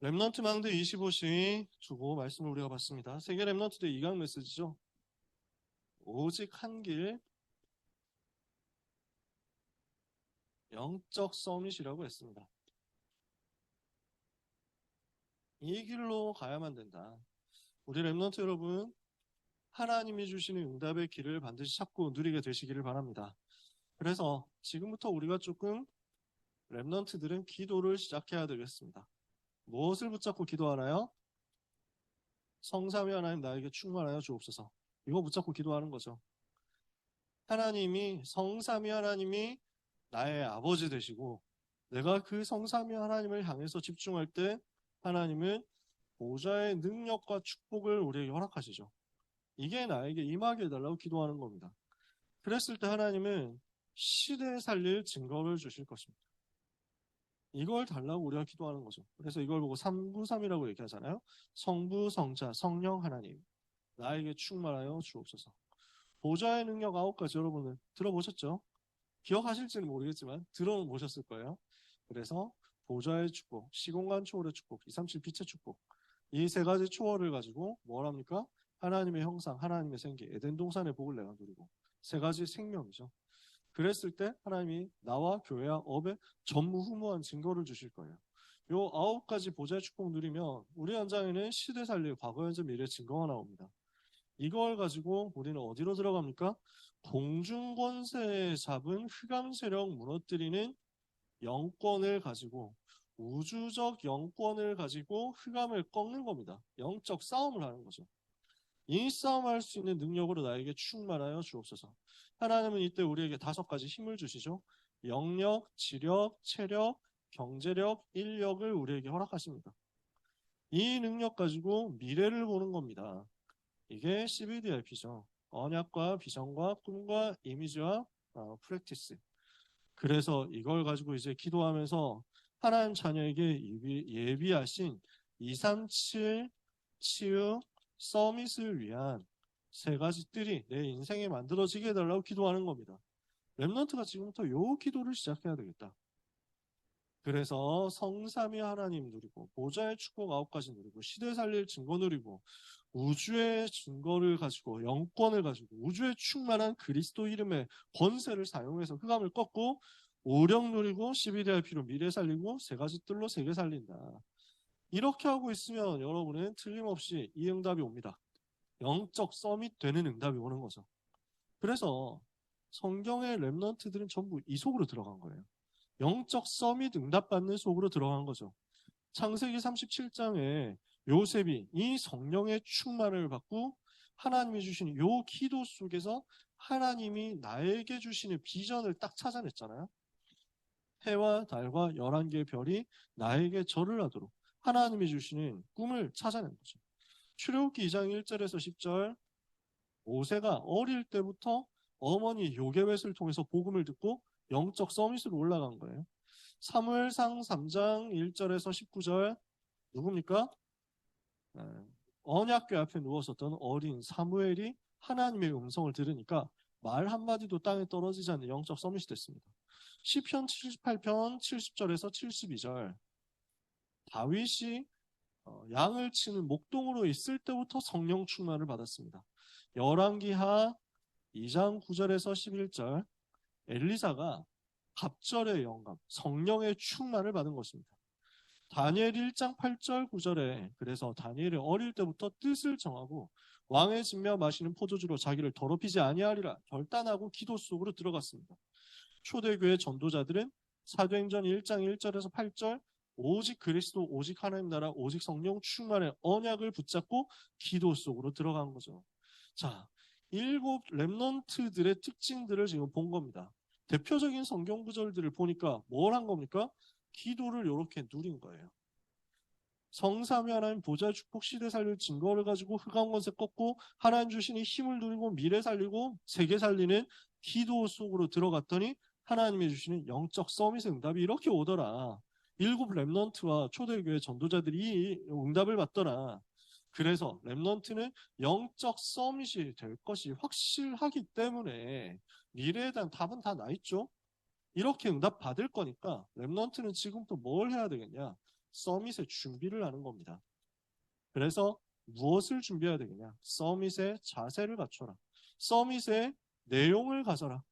랩넌트 망대 25시 두고 말씀을 우리가 봤습니다. 세계 랩넌트 대 2강 메시지죠. 오직 한 길, 영적 서밋이라고 했습니다. 이 길로 가야만 된다. 우리 랩넌트 여러분, 하나님이 주시는 응답의 길을 반드시 찾고 누리게 되시기를 바랍니다. 그래서 지금부터 우리가 조금 랩넌트들은 기도를 시작해야 되겠습니다. 무엇을 붙잡고 기도하나요? 성삼위 하나님 나에게 충만하여 주옵소서. 이거 붙잡고 기도하는 거죠. 성삼위 하나님이 나의 아버지 되시고 내가 그 성삼위 하나님을 향해서 집중할 때 하나님은 보좌의 능력과 축복을 우리에게 허락하시죠. 이게 나에게 임하게 해달라고 기도하는 겁니다. 그랬을 때 하나님은 시대에 살릴 증거를 주실 것입니다. 이걸 달라고 우리가 기도하는 거죠. 그래서 이걸 보고 393이라고 얘기하잖아요. 성부, 성자, 성령 하나님 나에게 충만하여 주옵소서. 보좌의 능력 9가지 여러분은 들어보셨죠? 기억하실지는 모르겠지만 들어보셨을 거예요. 그래서 보좌의 축복, 시공간 초월의 축복, 237 빛의 축복 이 세 가지 초월을 가지고 뭘 합니까? 하나님의 형상, 하나님의 생기, 에덴 동산의 복을 내가 누리고 세 가지 생명이죠. 그랬을 때 하나님이 나와 교회와 업에 전무후무한 증거를 주실 거예요. 요 9가지 보좌의 축복 누리면 우리 현장에는 시대 살릴 과거, 현재, 미래 증거가 나옵니다. 이걸 가지고 우리는 어디로 들어갑니까? 공중권세에 잡은 흑암 세력 무너뜨리는 영권을 가지고 우주적 영권을 가지고 흑암을 꺾는 겁니다. 영적 싸움을 하는 거죠. 이 싸움할 수 있는 능력으로 나에게 충만하여 주옵소서. 하나님은 이때 우리에게 5가지 힘을 주시죠. 영력, 지력, 체력, 경제력, 인력을 우리에게 허락하십니다. 이 능력 가지고 미래를 보는 겁니다. 이게 CBDIP죠. 언약과 비전과 꿈과 이미지와 프랙티스. 그래서 이걸 가지고 이제 기도하면서 하나님 자녀에게 예비하신 237 치유 서밋을 위한 세 가지 뜰이 내 인생에 만들어지게 해달라고 기도하는 겁니다. 랩넌트가 지금부터 요 기도를 시작해야 되겠다. 그래서 성삼위 하나님 누리고 보좌의 축복 9가지 누리고 시대 살릴 증거 누리고 우주의 증거를 가지고 영권을 가지고 우주의 충만한 그리스도 이름의 권세를 사용해서 흑암을 꺾고 오령 누리고 12DRP로 미래 살리고 세 가지 뜰로 세계 살린다. 이렇게 하고 있으면 여러분은 틀림없이 이 응답이 옵니다. 영적 서밋 되는 응답이 오는 거죠. 그래서 성경의 랩넌트들은 전부 이 속으로 들어간 거예요. 영적 서밋 응답받는 속으로 들어간 거죠. 창세기 37장에 요셉이 이 성령의 충만을 받고 하나님이 주시는 요 기도 속에서 하나님이 나에게 주시는 비전을 딱 찾아냈잖아요. 해와 달과 11개의 별이 나에게 절을 하도록 하나님이 주시는 꿈을 찾아낸 거죠. 출애굽기 2장 1절에서 10절 모세가 어릴 때부터 어머니 요게벳을 통해서 복음을 듣고 영적 서밋으로 올라간 거예요. 사무엘상 3장 1절에서 19절 누굽니까? 언약궤 앞에 누웠었던 어린 사무엘이 하나님의 음성을 들으니까 말 한마디도 땅에 떨어지지 않는 영적 서밋이 됐습니다. 시편 78편 70절에서 72절 다윗이 양을 치는 목동으로 있을 때부터 성령 충만을 받았습니다. 열왕기하 2장 9절에서 11절 엘리사가 갑절의 영감, 성령의 충만을 받은 것입니다. 다니엘 1장 8절 9절에 그래서 다니엘이 어릴 때부터 뜻을 정하고 왕의 진며 마시는 포도주로 자기를 더럽히지 아니하리라 결단하고 기도 속으로 들어갔습니다. 초대교회 전도자들은 사도행전 1장 1절에서 8절 오직 그리스도, 오직 하나님 나라, 오직 성령 충만의 언약을 붙잡고 기도 속으로 들어간 거죠. 자, 7 랩넌트들의 특징들을 지금 본 겁니다. 대표적인 성경 구절들을 보니까 뭘 한 겁니까? 기도를 이렇게 누린 거예요. 성삼위 하나님 보좌의 축복 시대 살릴 증거를 가지고 흑암 권세 꺾고 하나님 주시니 힘을 누리고 미래 살리고 세계 살리는 기도 속으로 들어갔더니 하나님이 주시는 영적 서밋의 응답이 이렇게 오더라. 7 랩넌트와 초대교회 전도자들이 이 응답을 받더라. 그래서 랩넌트는 영적 서밋이 될 것이 확실하기 때문에 미래에 대한 답은 다 나 있죠. 이렇게 응답 받을 거니까 랩넌트는 지금부터 뭘 해야 되겠냐? 서밋의 준비를 하는 겁니다. 그래서 무엇을 준비해야 되겠냐? 서밋의 자세를 갖춰라. 서밋의 내용을 가져라.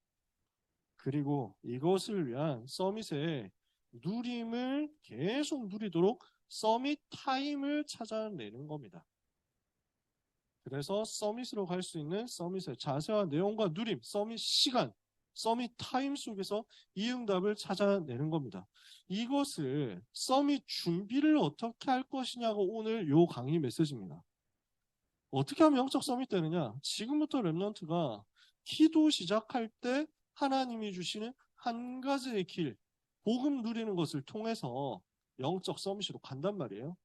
그리고 이것을 위한 서밋의 누림을 계속 누리도록 서밋 타임을 찾아내는 겁니다. 그래서 서밋으로 갈 수 있는 서밋의 자세와 내용과 누림, 서밋 시간, 서밋 타임 속에서 이 응답을 찾아내는 겁니다. 이것을 서밋 준비를 어떻게 할 것이냐가 오늘 요 강의 메시지입니다. 어떻게 하면 영적 서밋 되느냐? 지금부터 렘넌트가 기도 시작할 때 하나님이 주시는 한 가지의 길, 복음 누리는 것을 통해서 영적 서밋으로 간단 말이에요.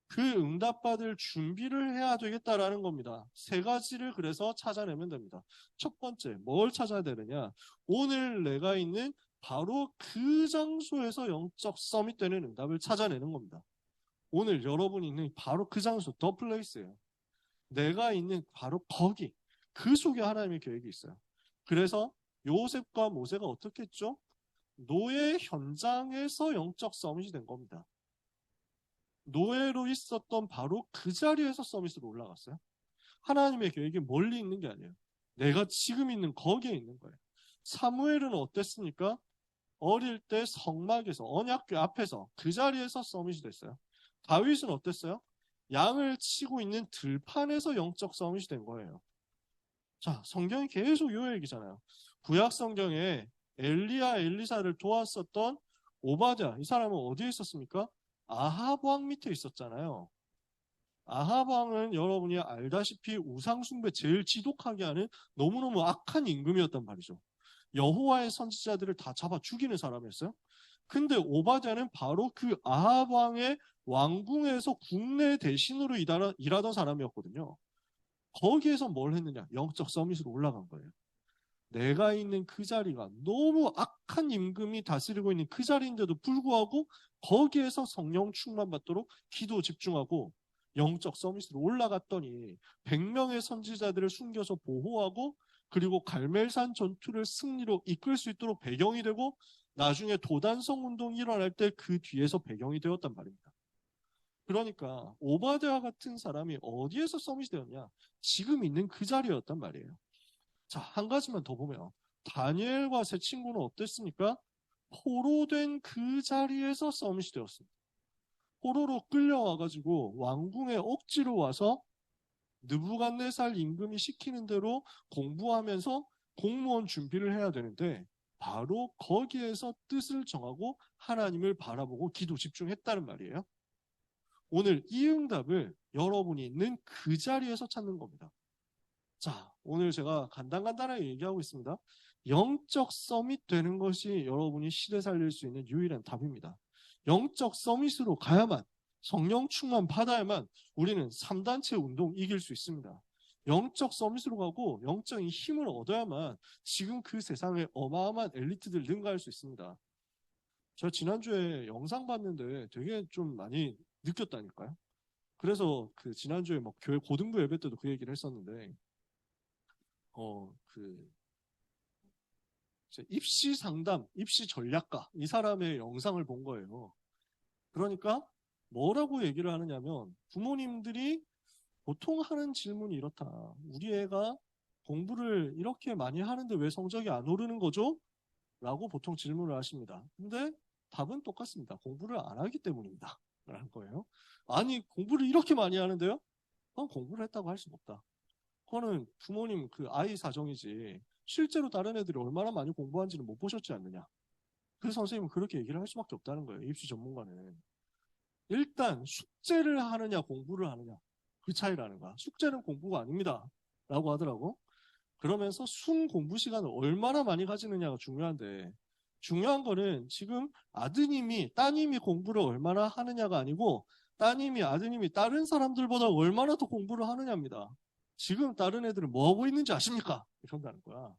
그 응답받을 준비를 해야 되겠다라는 겁니다. 세 가지를 그래서 찾아내면 됩니다. 첫 번째, 뭘 찾아야 되느냐? 오늘 내가 있는 바로 그 장소에서 영적 서밋 되는 응답을 찾아내는 겁니다. 오늘 여러분이 있는 바로 그 장소, 더 플레이스예요. 내가 있는 바로 거기, 그 속에 하나님의 계획이 있어요. 그래서 요셉과 모세가 어떻게 했죠? 노예 현장에서 영적 서밋이 된 겁니다. 노예로 있었던 바로 그 자리에서 서밋으로 올라갔어요. 하나님의 계획이 멀리 있는 게 아니에요. 내가 지금 있는 거기에 있는 거예요. 사무엘은 어땠습니까? 어릴 때 성막에서 언약궤 앞에서 그 자리에서 서밋이 됐어요. 다윗은 어땠어요? 양을 치고 있는 들판에서 영적 서밋이 된 거예요. 자, 성경이 계속 요 얘기잖아요. 구약 성경에 엘리야, 엘리사를 도왔었던 오바댜, 이 사람은 어디에 있었습니까? 아합 왕 밑에 있었잖아요. 아합 왕은 여러분이 알다시피 우상숭배 제일 지독하게 하는 너무너무 악한 임금이었단 말이죠. 여호와의 선지자들을 다 잡아 죽이는 사람이었어요. 근데 오바댜는 바로 그 아합 왕의 왕궁에서 국내 대신으로 일하던 사람이었거든요. 거기에서 뭘 했느냐? 영적 서밋으로 올라간 거예요. 내가 있는 그 자리가 너무 악한 임금이 다스리고 있는 그 자리인데도 불구하고 거기에서 성령 충만 받도록 기도 집중하고 영적 서밋으로 올라갔더니 100명의 선지자들을 숨겨서 보호하고 그리고 갈멜산 전투를 승리로 이끌 수 있도록 배경이 되고 나중에 도단성 운동이 일어날 때 그 뒤에서 배경이 되었단 말입니다. 그러니까 오바댜 같은 사람이 어디에서 서밋이 되었냐? 지금 있는 그 자리였단 말이에요. 자, 한 가지만 더 보면 다니엘과 세 친구는 어땠습니까? 포로된 그 자리에서 서밋이 되었습니다. 포로로 끌려와가지고 왕궁에 억지로 와서 느부갓네살 임금이 시키는 대로 공부하면서 공무원 준비를 해야 되는데 바로 거기에서 뜻을 정하고 하나님을 바라보고 기도 집중했다는 말이에요. 오늘 이 응답을 여러분이 있는 그 자리에서 찾는 겁니다. 자, 오늘 제가 간단하게 얘기하고 있습니다. 영적 서밋 되는 것이 여러분이 시대 살릴 수 있는 유일한 답입니다. 영적 서밋으로 가야만, 성령 충만 받아야만 우리는 3단체 운동 이길 수 있습니다. 영적 서밋으로 가고 영적인 힘을 얻어야만 지금 그 세상에 어마어마한 엘리트들 능가할 수 있습니다. 제가 지난주에 영상 봤는데 되게 좀 많이 느꼈다니까요. 그래서 그 지난주에 막 교회 고등부 예배 때도 그 얘기를 했었는데 입시 상담, 입시 전략가 이 사람의 영상을 본 거예요. 그러니까 뭐라고 얘기를 하느냐면 부모님들이 보통 하는 질문이 이렇다. 우리 애가 공부를 이렇게 많이 하는데 왜 성적이 안 오르는 거죠? 라고 보통 질문을 하십니다. 근데 답은 똑같습니다. 공부를 안 하기 때문입니다. 라는 거예요. 아니 공부를 이렇게 많이 하는데요? 그건 공부를 했다고 할 수는 없다. 그거는 부모님 그 아이 사정이지 실제로 다른 애들이 얼마나 많이 공부한지는 못 보셨지 않느냐. 그 선생님은 그렇게 얘기를 할 수밖에 없다는 거예요. 입시 전문가는. 일단 숙제를 하느냐 공부를 하느냐 그 차이라는 거야. 숙제는 공부가 아닙니다. 라고 하더라고. 그러면서 순 공부 시간을 얼마나 많이 가지느냐가 중요한데 중요한 거는 지금 아드님이 따님이 공부를 얼마나 하느냐가 아니고 따님이 아드님이 다른 사람들보다 얼마나 더 공부를 하느냐입니다. 지금 다른 애들은 뭐 하고 있는지 아십니까? 이런다는 거야.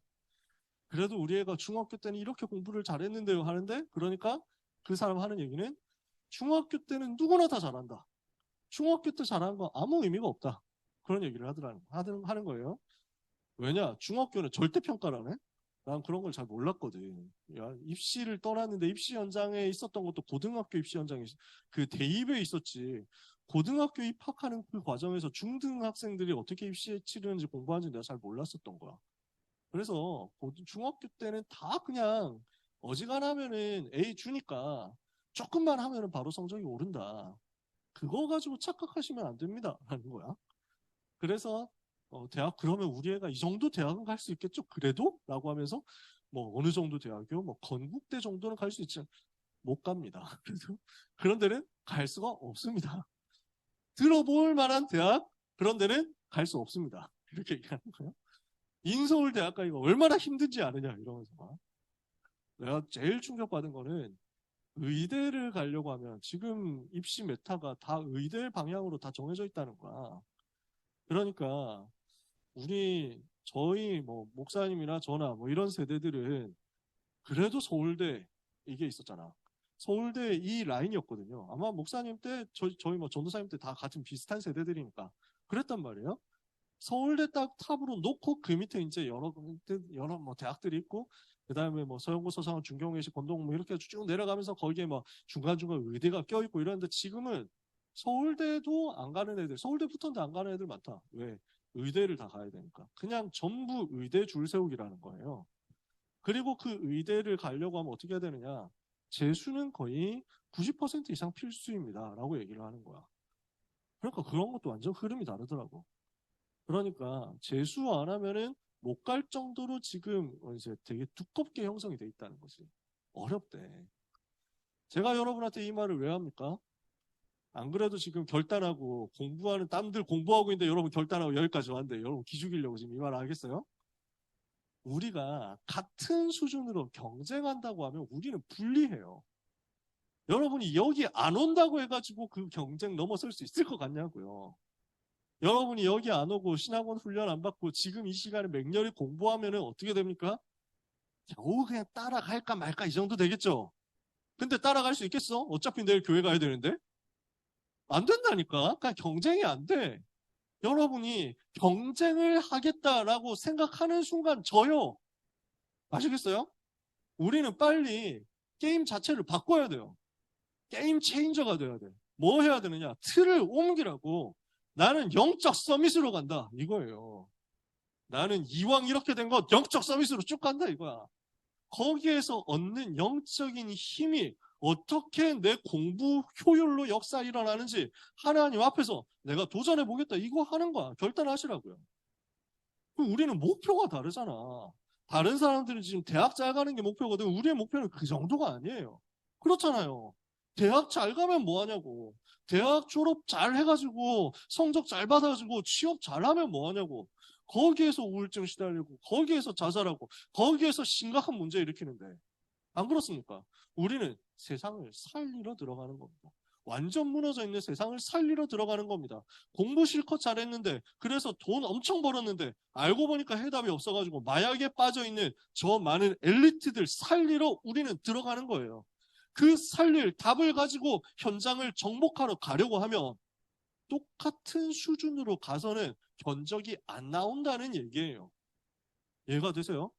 그래도 우리 애가 중학교 때는 이렇게 공부를 잘했는데요 하는데 그러니까 그 사람 하는 얘기는 중학교 때는 누구나 다 잘한다. 중학교 때 잘하는 건 아무 의미가 없다. 그런 얘기를 하는 거예요. 왜냐? 중학교는 절대평가라네. 난 그런 걸 잘 몰랐거든. 야, 입시를 떠났는데 입시 현장에 있었던 것도 고등학교 입시 현장에 그 대입에 있었지. 고등학교 입학하는 그 과정에서 중등학생들이 어떻게 입시에 치르는지 공부하는지 내가 잘 몰랐었던 거야. 그래서 중학교 때는 다 그냥 어지간하면은 A 주니까 조금만 하면은 바로 성적이 오른다. 그거 가지고 착각하시면 안 됩니다. 라는 거야. 그래서 대학 그러면 우리 애가 이 정도 대학은 갈 수 있겠죠? 그래도? 라고 하면서 뭐 어느 정도 대학이요? 뭐 건국대 정도는 갈 수 있지. 못 갑니다. 그래서 그런 데는 갈 수가 없습니다. 들어볼 만한 대학 그런 데는 갈 수 없습니다. 이렇게 얘기하는 거예요. 인서울대학 가기가 얼마나 힘든지 아느냐 이러면서 막. 내가 제일 충격받은 거는 의대를 가려고 하면 지금 입시 메타가 다 의대 방향으로 다 정해져 있다는 거야. 그러니까 저희 뭐 목사님이나 저나 뭐 이런 세대들은 그래도 서울대 이게 있었잖아. 서울대 이 라인이었거든요. 아마 목사님 때 저희 뭐 전도사님 때 다 같은 비슷한 세대들이니까 그랬단 말이에요. 서울대 딱 탑으로 놓고 그 밑에 이제 여러 뭐 대학들이 있고 그다음에 뭐 서영고 서상원 중경외시 건동 뭐 이렇게 쭉 내려가면서 거기에 뭐 중간중간 의대가 껴있고 이러는데 지금은 서울대도 안 가는 애들 서울대 붙었는데 안 가는 애들 많다. 왜? 의대를 다 가야 되니까. 그냥 전부 의대 줄 세우기라는 거예요. 그리고 그 의대를 가려고 하면 어떻게 해야 되느냐. 재수는 거의 90% 이상 필수입니다. 라고 얘기를 하는 거야. 그러니까 그런 것도 완전 흐름이 다르더라고. 그러니까 재수 안 하면은 못 갈 정도로 지금 이제 되게 두껍게 형성이 돼 있다는 거지. 어렵대. 제가 여러분한테 이 말을 왜 합니까? 안 그래도 지금 결단하고 공부하는 땀들 공부하고 있는데 여러분 결단하고 여기까지 왔는데 여러분 기죽이려고 지금 이 말 하겠어요? 우리가 같은 수준으로 경쟁한다고 하면 우리는 불리해요. 여러분이 여기 안 온다고 해가지고 그 경쟁 넘어설 수 있을 것 같냐고요. 여러분이 여기 안 오고 신학원 훈련 안 받고 지금 이 시간에 맹렬히 공부하면 어떻게 됩니까? 겨우 그냥 따라갈까 말까 이 정도 되겠죠? 근데 따라갈 수 있겠어? 어차피 내일 교회 가야 되는데? 안 된다니까. 그냥 경쟁이 안 돼. 여러분이 경쟁을 하겠다라고 생각하는 순간 져요. 아시겠어요? 우리는 빨리 게임 자체를 바꿔야 돼요. 게임 체인저가 돼야 돼. 뭐 해야 되느냐? 틀을 옮기라고. 나는 영적 서밋으로 간다. 이거예요. 나는 이왕 이렇게 된 거 영적 서밋으로 쭉 간다 이거야. 거기에서 얻는 영적인 힘이 어떻게 내 공부 효율로 역사 일어나는지 하나님 앞에서 내가 도전해 보겠다 이거 하는 거야. 결단하시라고요. 우리는 목표가 다르잖아. 다른 사람들은 지금 대학 잘 가는 게 목표거든. 우리의 목표는 그 정도가 아니에요. 그렇잖아요. 대학 잘 가면 뭐 하냐고. 대학 졸업 잘 해가지고 성적 잘 받아가지고 취업 잘하면 뭐 하냐고. 거기에서 우울증 시달리고 거기에서 자살하고 거기에서 심각한 문제 일으키는데 안 그렇습니까? 우리는 세상을 살리러 들어가는 겁니다. 완전 무너져 있는 세상을 살리러 들어가는 겁니다. 공부 실컷 잘했는데 그래서 돈 엄청 벌었는데 알고 보니까 해답이 없어가지고 마약에 빠져있는 저 많은 엘리트들 살리러 우리는 들어가는 거예요. 그 살릴 답을 가지고 현장을 정복하러 가려고 하면 똑같은 수준으로 가서는 견적이 안 나온다는 얘기예요. 이해가 되세요?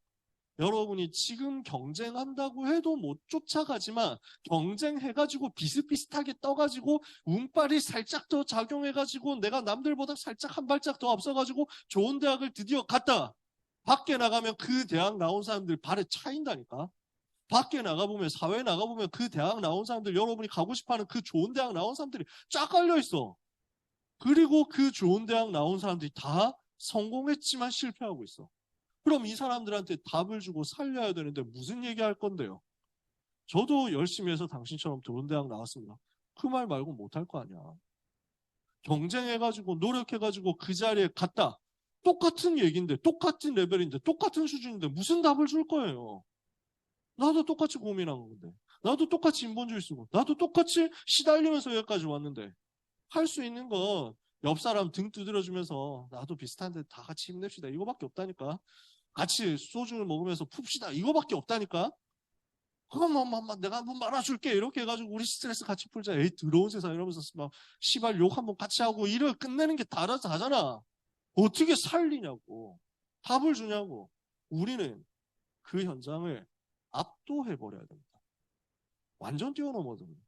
여러분이 지금 경쟁한다고 해도 못 쫓아가지만 경쟁해가지고 비슷비슷하게 떠가지고 운빨이 살짝 더 작용해가지고 내가 남들보다 살짝 한 발짝 더 앞서가지고 좋은 대학을 드디어 갔다. 밖에 나가면 그 대학 나온 사람들 발에 차인다니까. 밖에 나가보면 사회에 나가보면 그 대학 나온 사람들 여러분이 가고 싶어하는 그 좋은 대학 나온 사람들이 쫙 깔려있어. 그리고 그 좋은 대학 나온 사람들이 다 성공했지만 실패하고 있어. 그럼 이 사람들한테 답을 주고 살려야 되는데 무슨 얘기 할 건데요? 저도 열심히 해서 당신처럼 좋은 대학 나왔습니다. 그 말 말고 못할 거 아니야. 경쟁해가지고 노력해가지고 그 자리에 갔다. 똑같은 얘기인데 똑같은 레벨인데 똑같은 수준인데 무슨 답을 줄 거예요? 나도 똑같이 고민한 건데. 나도 똑같이 인본주의 쓰고. 나도 똑같이 시달리면서 여기까지 왔는데. 할 수 있는 건 옆 사람 등 두드려주면서 나도 비슷한데 다 같이 힘냅시다. 이거밖에 없다니까. 같이 소주를 먹으면서 풉시다. 이거밖에 없다니까. 그럼 내가 한번 말아줄게. 이렇게 해가지고 우리 스트레스 같이 풀자. 에이 더러운 세상 이러면서 막 시발 욕 한번 같이 하고 일을 끝내는 게 다잖아. 어떻게 살리냐고. 답을 주냐고. 우리는 그 현장을 압도해버려야 됩니다. 완전 뛰어넘어야 됩니다.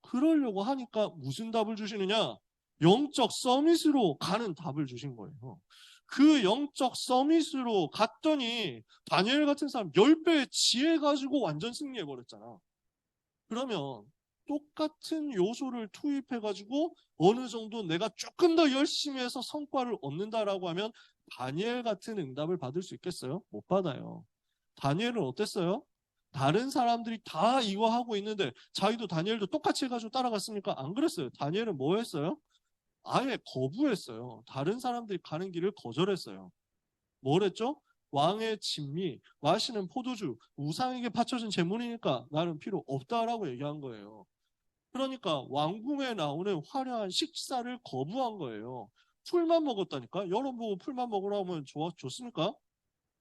그러려고 하니까 무슨 답을 주시느냐? 영적 서밋으로 가는 답을 주신 거예요. 그 영적 서밋으로 갔더니 다니엘 같은 사람 10배의 지혜 가지고 완전 승리해버렸잖아. 그러면 똑같은 요소를 투입해가지고 어느 정도 내가 조금 더 열심히 해서 성과를 얻는다라고 하면 다니엘 같은 응답을 받을 수 있겠어요? 못 받아요. 다니엘은 어땠어요? 다른 사람들이 다 이거 하고 있는데 자기도 다니엘도 똑같이 해가지고 따라갔습니까? 안 그랬어요. 다니엘은 뭐 했어요? 아예 거부했어요. 다른 사람들이 가는 길을 거절했어요. 뭘 했죠? 왕의 진미, 마시는 포도주, 우상에게 바쳐진 제물이니까 나는 필요 없다라고 얘기한 거예요. 그러니까 왕궁에 나오는 화려한 식사를 거부한 거예요. 풀만 먹었다니까? 여러분 보고 풀만 먹으라면 좋습니까?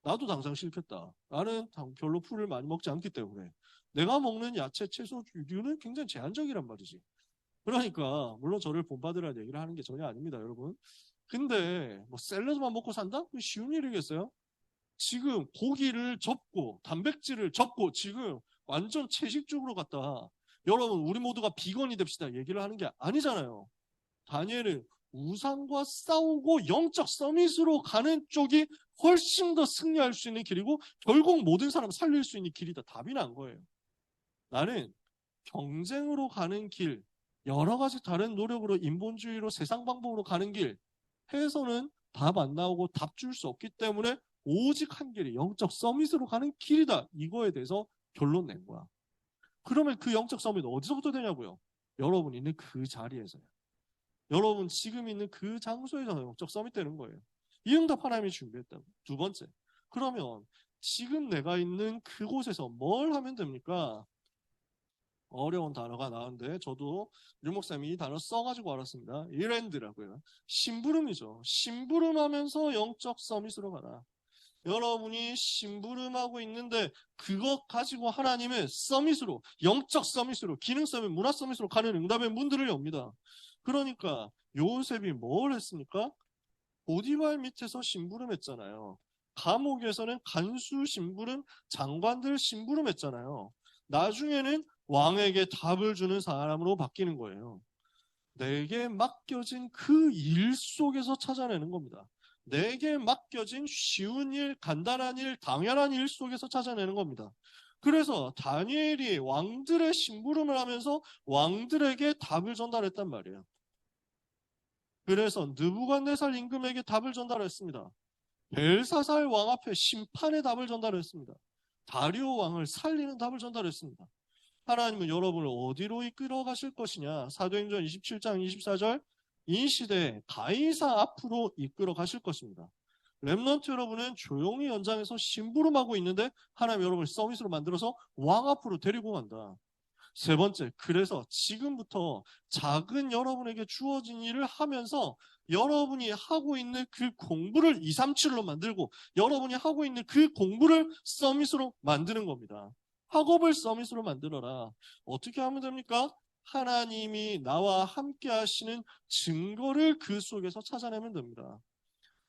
나도 당장 싫겠다. 나는 별로 풀을 많이 먹지 않기 때문에. 내가 먹는 야채, 채소류는 굉장히 제한적이란 말이지. 그러니까 물론 저를 본받으라는 얘기를 하는 게 전혀 아닙니다, 여러분. 근데 뭐 샐러드만 먹고 산다? 그게 쉬운 일이겠어요? 지금 고기를 접고 단백질을 접고 지금 완전 채식적으로 갔다. 여러분 우리 모두가 비건이 됩시다 얘기를 하는 게 아니잖아요. 다니엘은 우상과 싸우고 영적 서밋으로 가는 쪽이 훨씬 더 승리할 수 있는 길이고 결국 모든 사람 살릴 수 있는 길이다. 답이 난 거예요. 나는 경쟁으로 가는 길, 여러 가지 다른 노력으로 인본주의로 세상 방법으로 가는 길 해서는 답 안 나오고 답 줄 수 없기 때문에 오직 한 길이 영적 서밋으로 가는 길이다. 이거에 대해서 결론 낸 거야. 그러면 그 영적 서밋 어디서부터 되냐고요? 여러분 있는 그 자리에서요. 여러분 지금 있는 그 장소에서 영적 서밋 되는 거예요. 이 응답 하나님이 준비했다고. 두 번째. 그러면 지금 내가 있는 그곳에서 뭘 하면 됩니까? 어려운 단어가 나오는데 저도 유 목사님이 이 단어 써가지고 알았습니다. 이랜드라고요. 심부름이죠. 심부름하면서 영적 서밋으로 가라. 여러분이 심부름하고 있는데 그것 가지고 하나님의 서밋으로, 영적 서밋으로, 기능 서밋, 문화 서밋으로 가는 응답의 문들을 엽니다. 그러니까 요셉이 뭘 했습니까? 보디발 밑에서 심부름했잖아요. 감옥에서는 간수 심부름, 장관들 심부름했잖아요. 나중에는 왕에게 답을 주는 사람으로 바뀌는 거예요. 내게 맡겨진 그 일 속에서 찾아내는 겁니다. 내게 맡겨진 쉬운 일, 간단한 일, 당연한 일 속에서 찾아내는 겁니다. 그래서 다니엘이 왕들의 심부름을 하면서 왕들에게 답을 전달했단 말이에요. 그래서 느부갓네살 임금에게 답을 전달했습니다. 벨사살 왕 앞에 심판의 답을 전달했습니다. 다리오 왕을 살리는 답을 전달했습니다. 하나님은 여러분을 어디로 이끌어 가실 것이냐? 사도행전 27장 24절 이 시대에 가이사 앞으로 이끌어 가실 것입니다. 렘넌트 여러분은 조용히 연장해서 심부름하고 있는데 하나님 여러분을 서밋으로 만들어서 왕 앞으로 데리고 간다. 세 번째, 그래서 지금부터 작은 여러분에게 주어진 일을 하면서 여러분이 하고 있는 그 공부를 237로 만들고 여러분이 하고 있는 그 공부를 서밋으로 만드는 겁니다. 학업을 서밋으로 만들어라. 어떻게 하면 됩니까? 하나님이 나와 함께 하시는 증거를 그 속에서 찾아내면 됩니다.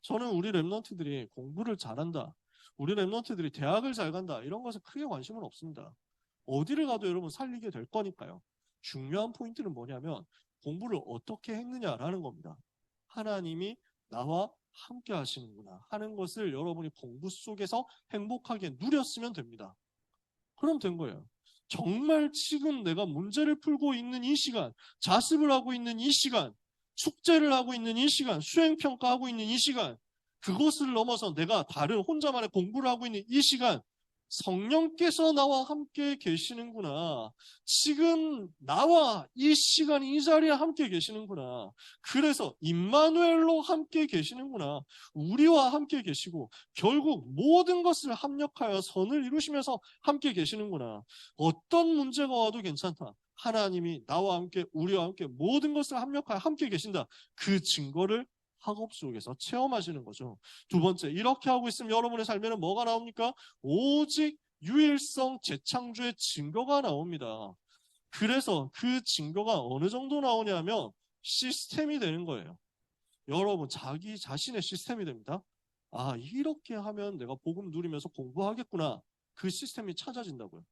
저는 우리 랩런트들이 공부를 잘한다. 우리 랩런트들이 대학을 잘 간다. 이런 것에 크게 관심은 없습니다. 어디를 가도 여러분 살리게 될 거니까요. 중요한 포인트는 뭐냐면 공부를 어떻게 했느냐라는 겁니다. 하나님이 나와 함께 하시는구나 하는 것을 여러분이 공부 속에서 행복하게 누렸으면 됩니다. 그럼 된 거예요. 정말 지금 내가 문제를 풀고 있는 이 시간, 자습을 하고 있는 이 시간, 숙제를 하고 있는 이 시간, 수행평가하고 있는 이 시간, 그것을 넘어서 내가 다른 혼자만의 공부를 하고 있는 이 시간, 성령께서 나와 함께 계시는구나. 지금 나와 이 시간 이 자리에 함께 계시는구나. 그래서 임마누엘로 함께 계시는구나. 우리와 함께 계시고 결국 모든 것을 합력하여 선을 이루시면서 함께 계시는구나. 어떤 문제가 와도 괜찮다. 하나님이 나와 함께 우리와 함께 모든 것을 합력하여 함께 계신다. 그 증거를 학업 속에서 체험하시는 거죠. 두 번째, 이렇게 하고 있으면 여러분의 삶에는 뭐가 나옵니까? 오직 유일성 재창조의 증거가 나옵니다. 그래서 그 증거가 어느 정도 나오냐면 시스템이 되는 거예요. 여러분, 자기 자신의 시스템이 됩니다. 아, 이렇게 하면 내가 복음 누리면서 공부하겠구나. 그 시스템이 찾아진다고요.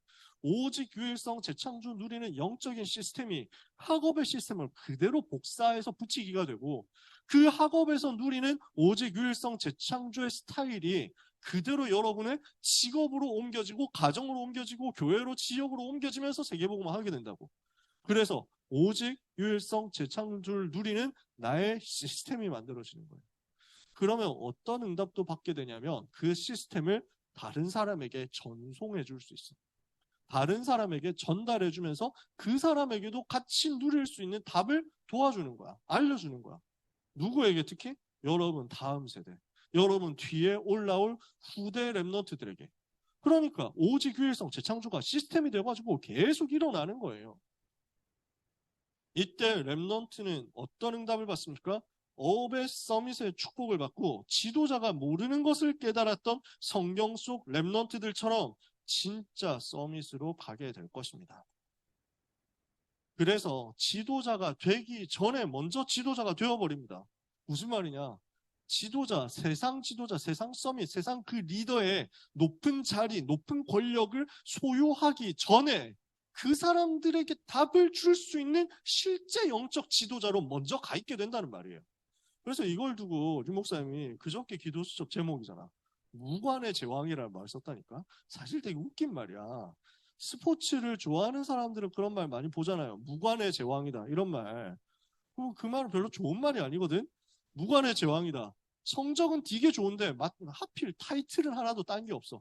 오직 유일성 재창조 누리는 영적인 시스템이 학업의 시스템을 그대로 복사해서 붙이기가 되고, 그 학업에서 누리는 오직 유일성 재창조의 스타일이 그대로 여러분의 직업으로 옮겨지고, 가정으로 옮겨지고, 교회로, 지역으로 옮겨지면서 세계복음을 하게 된다고. 그래서 오직 유일성 재창조를 누리는 나의 시스템이 만들어지는 거예요. 그러면 어떤 응답도 받게 되냐면 그 시스템을 다른 사람에게 전송해 줄 수 있어요. 다른 사람에게 전달해 주면서 그 사람에게도 같이 누릴 수 있는 답을 도와주는 거야. 알려주는 거야. 누구에게 특히? 여러분 다음 세대. 여러분 뒤에 올라올 후대 랩런트들에게. 그러니까 오직 유일성 재창조가 시스템이 돼가지고 계속 일어나는 거예요. 이때 랩런트는 어떤 응답을 받습니까? 어베 서밋의 축복을 받고 지도자가 모르는 것을 깨달았던 성경 속 랩런트들처럼 진짜 서밋으로 가게 될 것입니다. 그래서 지도자가 되기 전에 먼저 지도자가 되어버립니다. 무슨 말이냐? 지도자, 세상 서밋, 세상 그 리더의 높은 자리, 높은 권력을 소유하기 전에 그 사람들에게 답을 줄 수 있는 실제 영적 지도자로 먼저 가 있게 된다는 말이에요. 그래서 이걸 두고 류 목사님이 그저께 기도 수첩 제목이잖아. 무관의 제왕이라는 말을 썼다니까. 사실 되게 웃긴 말이야. 스포츠를 좋아하는 사람들은 그런 말 많이 보잖아요. 무관의 제왕이다 이런 말. 그 말은 별로 좋은 말이 아니거든. 무관의 제왕이다. 성적은 되게 좋은데 하필 타이틀은 하나도 딴 게 없어.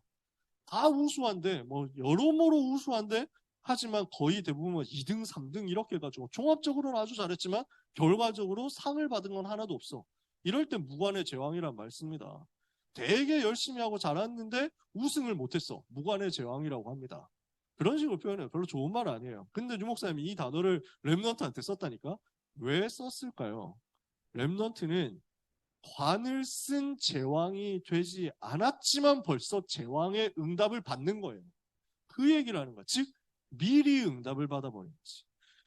다 우수한데 뭐 여러모로 우수한데 하지만 거의 대부분 2등, 3등 이렇게 해가지고 종합적으로는 아주 잘했지만 결과적으로 상을 받은 건 하나도 없어. 이럴 때 무관의 제왕이란 말 씁니다. 되게 열심히 하고 잘했는데 우승을 못했어. 무관의 제왕이라고 합니다. 그런 식으로 표현해요. 별로 좋은 말 아니에요. 근데 유 목사님이 이 단어를 랩넌트한테 썼다니까? 왜 썼을까요? 랩넌트는 관을 쓴 제왕이 되지 않았지만 벌써 제왕의 응답을 받는 거예요. 그 얘기를 하는 거야. 즉 미리 응답을 받아버린 거지.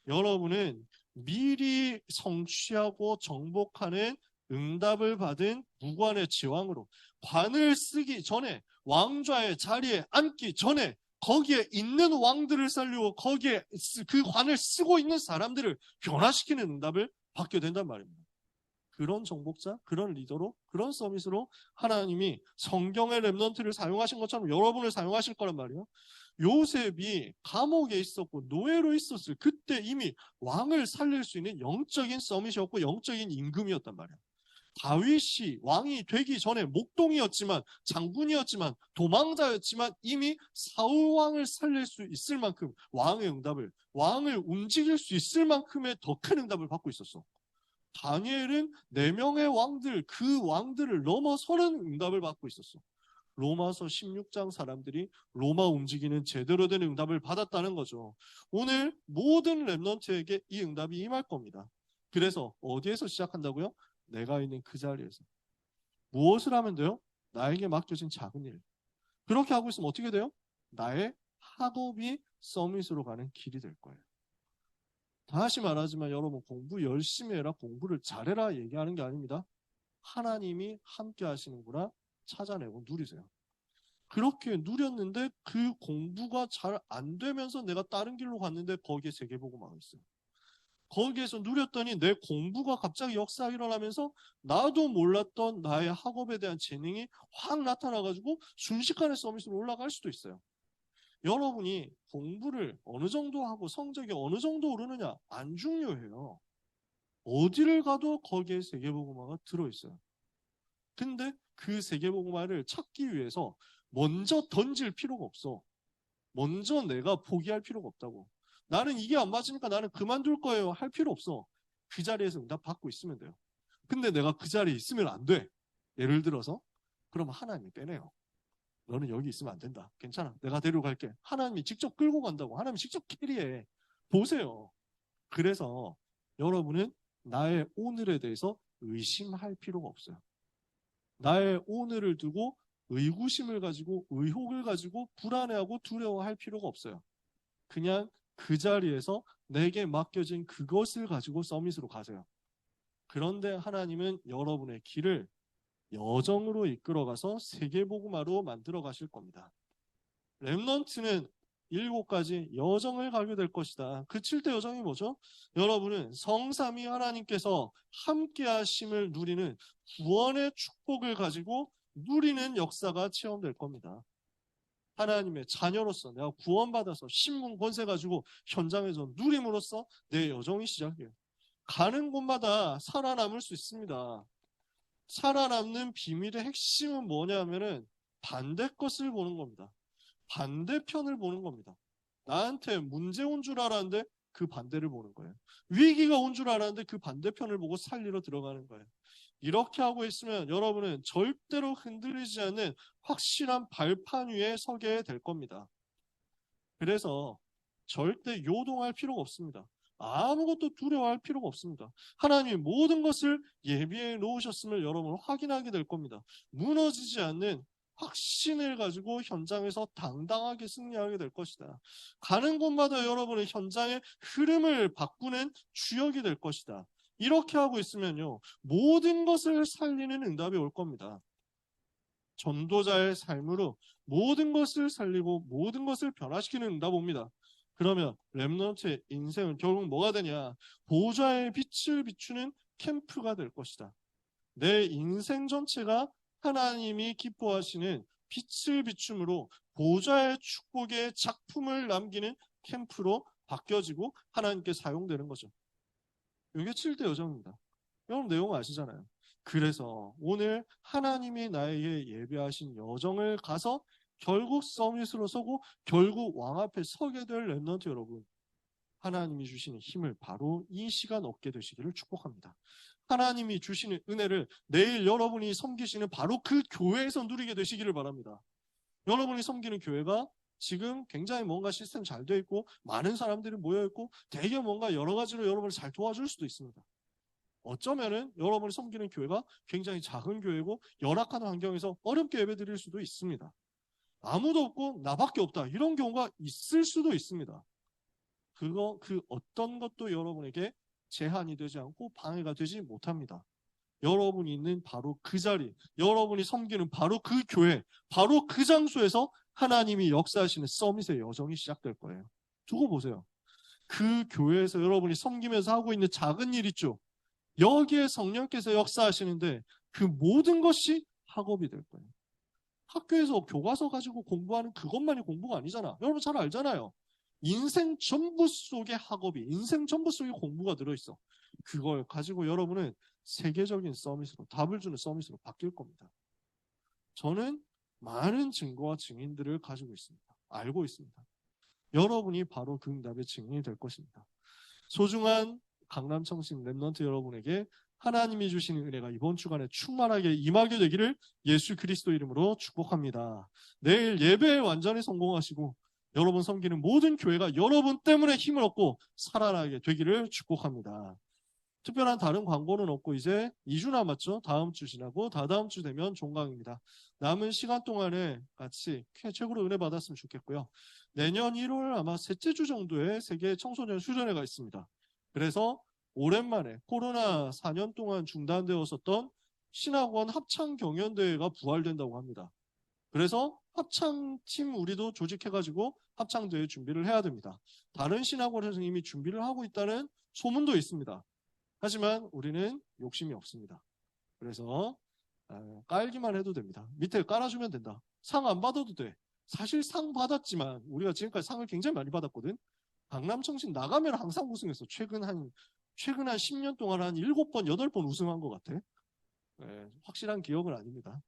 여러분은 미리 성취하고 정복하는 응답을 받은 무관의 제왕으로 관을 쓰기 전에 왕좌의 자리에 앉기 전에 거기에 있는 왕들을 살리고 거기에 그 관을 쓰고 있는 사람들을 변화시키는 응답을 받게 된단 말입니다. 그런 정복자, 그런 리더로, 그런 서밋으로 하나님이 성경의 랩넌트를 사용하신 것처럼 여러분을 사용하실 거란 말이에요. 요셉이 감옥에 있었고 노예로 있었을 그때 이미 왕을 살릴 수 있는 영적인 서밋이었고 영적인 임금이었단 말이에요. 다윗이 왕이 되기 전에 목동이었지만 장군이었지만 도망자였지만 이미 사울 왕을 살릴 수 있을 만큼 왕의 응답을 왕을 움직일 수 있을 만큼의 더 큰 응답을 받고 있었어. 다니엘은 4명의 왕들, 그 왕들을 넘어서는 응답을 받고 있었어. 로마서 16장 사람들이 로마 움직이는 제대로 된 응답을 받았다는 거죠. 오늘 모든 랩런트에게 이 응답이 임할 겁니다. 그래서 어디에서 시작한다고요? 내가 있는 그 자리에서. 무엇을 하면 돼요? 나에게 맡겨진 작은 일. 그렇게 하고 있으면 어떻게 돼요? 나의 학업이 서밋으로 가는 길이 될 거예요. 다시 말하지만 여러분 공부 열심히 해라, 공부를 잘해라 얘기하는 게 아닙니다. 하나님이 함께 하시는구나 찾아내고 누리세요. 그렇게 누렸는데 그 공부가 잘 안 되면서 내가 다른 길로 갔는데 거기에 세계복음화가 있어요. 거기에서 누렸더니 내 공부가 갑자기 역사가 일어나면서 나도 몰랐던 나의 학업에 대한 재능이 확 나타나가지고 순식간에 서밋으로 올라갈 수도 있어요. 여러분이 공부를 어느 정도 하고 성적이 어느 정도 오르느냐 안 중요해요. 어디를 가도 거기에 세계복음화가 들어있어요. 근데 그 세계복음화를 찾기 위해서 먼저 던질 필요가 없어. 먼저 내가 포기할 필요가 없다고. 나는 이게 안 맞으니까 나는 그만둘 거예요 할 필요 없어. 그 자리에서 응답 받고 있으면 돼요. 근데 내가 그 자리에 있으면 안 돼. 예를 들어서 그럼 하나님이 빼내요. 너는 여기 있으면 안 된다. 괜찮아. 내가 데려갈게. 하나님이 직접 끌고 간다고. 하나님이 직접 캐리해. 보세요. 그래서 여러분은 나의 오늘에 대해서 의심할 필요가 없어요. 나의 오늘을 두고 의구심을 가지고 의혹을 가지고 불안해하고 두려워할 필요가 없어요. 그냥 그 자리에서 내게 맡겨진 그것을 가지고 서밋으로 가세요. 그런데 하나님은 여러분의 길을 여정으로 이끌어가서 세계복음화로 만들어 가실 겁니다. 렘넌트는 7가지 여정을 가게 될 것이다. 그 7대 여정이 뭐죠? 여러분은 성삼위 하나님께서 함께 하심을 누리는 구원의 축복을 가지고 누리는 역사가 체험될 겁니다. 하나님의 자녀로서 내가 구원받아서 신분 권세 가지고 현장에서 누림으로써 내 여정이 시작해요. 가는 곳마다 살아남을 수 있습니다. 살아남는 비밀의 핵심은 뭐냐면은 반대 것을 보는 겁니다. 반대편을 보는 겁니다. 나한테 문제 온 줄 알았는데 그 반대를 보는 거예요. 위기가 온 줄 알았는데 그 반대편을 보고 살리러 들어가는 거예요. 이렇게 하고 있으면 여러분은 절대로 흔들리지 않는 확실한 발판 위에 서게 될 겁니다. 그래서 절대 요동할 필요가 없습니다. 아무것도 두려워할 필요가 없습니다. 하나님이 모든 것을 예비해 놓으셨음을 여러분은 확인하게 될 겁니다. 무너지지 않는 확신을 가지고 현장에서 당당하게 승리하게 될 것이다. 가는 곳마다 여러분의 현장의 흐름을 바꾸는 주역이 될 것이다. 이렇게 하고 있으면요, 모든 것을 살리는 응답이 올 겁니다. 전도자의 삶으로 모든 것을 살리고 모든 것을 변화시키는 응답 옵니다. 그러면 렘넌트의 인생은 결국 뭐가 되냐? 보좌의 빛을 비추는 캠프가 될 것이다. 내 인생 전체가 하나님이 기뻐하시는 빛을 비춤으로 보좌의 축복의 작품을 남기는 캠프로 바뀌어지고 하나님께 사용되는 거죠. 이게 7대 여정입니다. 여러분 내용 아시잖아요. 그래서 오늘 하나님이 나에게 예비하신 여정을 가서 결국 서밋으로 서고 결국 왕 앞에 서게 될 렘넌트 여러분, 하나님이 주시는 힘을 바로 이 시간 얻게 되시기를 축복합니다. 하나님이 주시는 은혜를 내일 여러분이 섬기시는 바로 그 교회에서 누리게 되시기를 바랍니다. 여러분이 섬기는 교회가 지금 굉장히 뭔가 시스템 잘 되어 있고 많은 사람들이 모여 있고 되게 뭔가 여러 가지로 여러분을 잘 도와줄 수도 있습니다. 어쩌면은 여러분이 섬기는 교회가 굉장히 작은 교회고 열악한 환경에서 어렵게 예배드릴 수도 있습니다. 아무도 없고 나밖에 없다, 이런 경우가 있을 수도 있습니다. 그 어떤 것도 여러분에게 제한이 되지 않고 방해가 되지 못합니다. 여러분이 있는 바로 그 자리, 여러분이 섬기는 바로 그 교회, 바로 그 장소에서 하나님이 역사하시는 서밋의 여정이 시작될 거예요. 두고 보세요. 그 교회에서 여러분이 섬기면서 하고 있는 작은 일 있죠. 여기에 성령께서 역사하시는데 그 모든 것이 학업이 될 거예요. 학교에서 교과서 가지고 공부하는 그것만이 공부가 아니잖아. 여러분 잘 알잖아요. 인생 전부 속에 학업이, 인생 전부 속에 공부가 들어있어. 그걸 가지고 여러분은 세계적인 서밋으로, 답을 주는 서밋으로 바뀔 겁니다. 저는 많은 증거와 증인들을 가지고 있습니다. 알고 있습니다. 여러분이 바로 그 응답의 증인이 될 것입니다. 소중한 강남청신 렘넌트 여러분에게 하나님이 주시는 은혜가 이번 주간에 충만하게 임하게 되기를 예수 그리스도 이름으로 축복합니다. 내일 예배에 완전히 성공하시고 여러분 섬기는 모든 교회가 여러분 때문에 힘을 얻고 살아나게 되기를 축복합니다. 특별한 다른 광고는 없고 이제 2주 남았죠. 다음 주 지나고 다다음 주 되면 종강입니다. 남은 시간 동안에 같이 최고로 은혜 받았으면 좋겠고요. 내년 1월 아마 셋째 주 정도에 세계 청소년 수련회가 있습니다. 그래서 오랜만에 코로나 4년 동안 중단되었었던 신학원 합창 경연대회가 부활된다고 합니다. 그래서 합창팀 우리도 조직해가지고 합창대회 준비를 해야 됩니다. 다른 신학원에서 이미 준비를 하고 있다는 소문도 있습니다. 하지만 우리는 욕심이 없습니다. 그래서 깔기만 해도 됩니다. 밑에 깔아주면 된다. 상 안 받아도 돼. 사실 상 받았지만 우리가 지금까지 상을 굉장히 많이 받았거든. 강남청신 나가면 항상 우승했어. 최근 한 10년 동안 한 7번, 8번 우승한 것 같아. 확실한 기억은 아닙니다.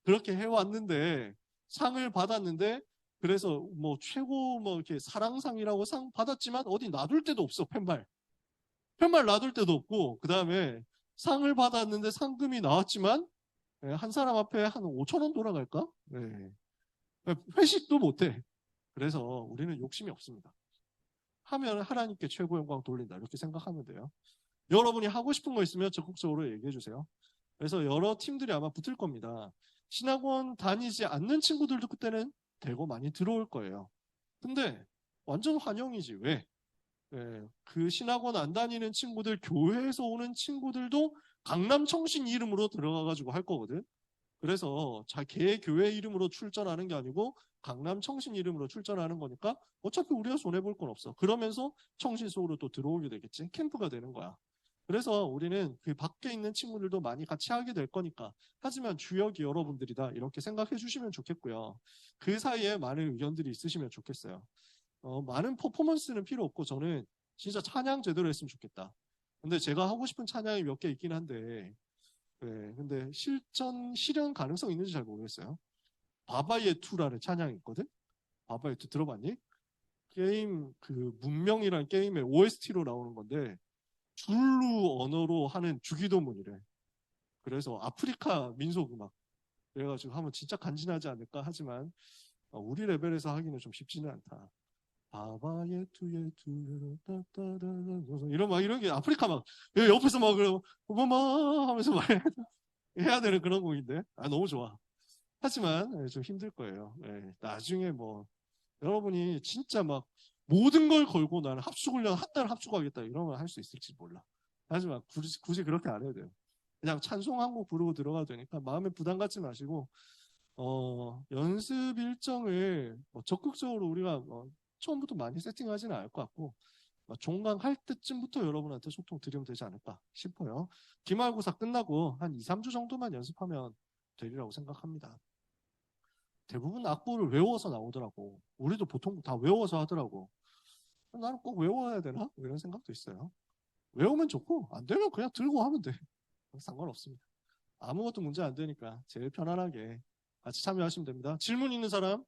그렇게 해왔는데 상을 받았는데 그래서 뭐 최고 뭐 이렇게 사랑상이라고 상 받았지만 어디 놔둘 데도 없어. 팻말 놔둘 데도 없고, 그 다음에 상을 받았는데 상금이 나왔지만 한 사람 앞에 한 5천 원 돌아갈까? 회식도 못해. 그래서 우리는 욕심이 없습니다. 하면 하나님께 최고 영광 돌린다, 이렇게 생각하면 돼요. 여러분이 하고 싶은 거 있으면 적극적으로 얘기해 주세요. 그래서 여러 팀들이 아마 붙을 겁니다. 신학원 다니지 않는 친구들도 그때는 대거 많이 들어올 거예요. 근데 완전 환영이지. 왜? 그 신학원 안 다니는 친구들, 교회에서 오는 친구들도 강남청신 이름으로 들어가가지고 할 거거든. 그래서 개 교회 이름으로 출전하는 게 아니고 강남 청신 이름으로 출전하는 거니까 어차피 우리가 손해볼 건 없어. 그러면서 청신 속으로 또 들어오게 되겠지. 캠프가 되는 거야. 그래서 우리는 그 밖에 있는 친구들도 많이 같이 하게 될 거니까. 하지만 주역이 여러분들이다. 이렇게 생각해 주시면 좋겠고요. 그 사이에 많은 의견들이 있으시면 좋겠어요. 많은 퍼포먼스는 필요 없고 저는 진짜 찬양 제대로 했으면 좋겠다. 근데 제가 하고 싶은 찬양이 몇 개 있긴 한데, 네, 근데 실현 가능성 있는지 잘 모르겠어요. 바바예2라는 찬양이 있거든? 바바예2 들어봤니? 게임, 문명이라는 게임의 OST로 나오는 건데, 줄루 언어로 하는 주기도문이래. 그래서 아프리카 민속 음악. 그래가지고 하면 진짜 간지나지 않을까 하지만, 우리 레벨에서 하기는 좀 쉽지는 않다. 바바예2예2 따따따따 이런 게 아프리카 막 옆에서 막 어머마 하면서 막 해야 되는 그런 곡인데 너무 좋아. 하지만 좀 힘들 거예요. 나중에 뭐 여러분이 진짜 막 모든 걸 걸고 나는 합숙훈련 한 달 합숙하겠다 이러면 할 수 있을지 몰라. 하지만 굳이 그렇게 안 해도 돼요. 그냥 찬송 한 곡 부르고 들어가도 되니까 마음에 부담 갖지 마시고 연습 일정을 적극적으로 우리가 처음부터 많이 세팅하지는 않을 것 같고 종강할 때쯤부터 여러분한테 소통 드리면 되지 않을까 싶어요. 기말고사 끝나고 한 2, 3주 정도만 연습하면 되리라고 생각합니다. 대부분 악보를 외워서 나오더라고. 우리도 보통 다 외워서 하더라고. 나는 꼭 외워야 되나? 이런 생각도 있어요. 외우면 좋고 안 되면 그냥 들고 하면 돼. 상관없습니다. 아무것도 문제 안 되니까 제일 편안하게 같이 참여하시면 됩니다. 질문 있는 사람?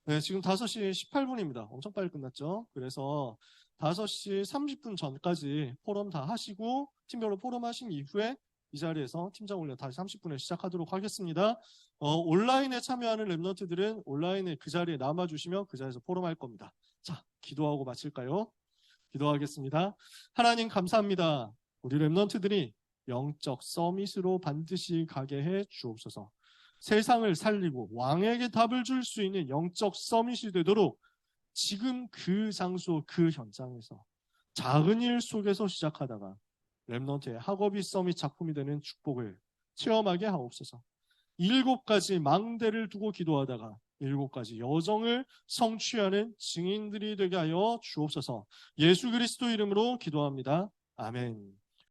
네, 지금 5시 18분입니다. 엄청 빨리 끝났죠? 그래서 5시 30분 전까지 포럼 다 하시고 팀별로 포럼 하신 이후에 이 자리에서 팀장 훈련 다시 30분에 시작하도록 하겠습니다. 온라인에 참여하는 랩런트들은 온라인에 그 자리에 남아주시면 그 자리에서 포럼 할 겁니다. 자, 기도하고 마칠까요? 기도하겠습니다. 하나님 감사합니다. 우리 랩런트들이 영적 서밋으로 반드시 가게 해 주옵소서. 세상을 살리고 왕에게 답을 줄 수 있는 영적 서밋이 되도록 지금 그 장소 그 현장에서 작은 일 속에서 시작하다가 랩넌트의 학업이 서밋 작품이 되는 축복을 체험하게 하옵소서. 7가지 망대를 두고 기도하다가 7가지 여정을 성취하는 증인들이 되게 하여 주옵소서. 예수 그리스도 이름으로 기도합니다. 아멘.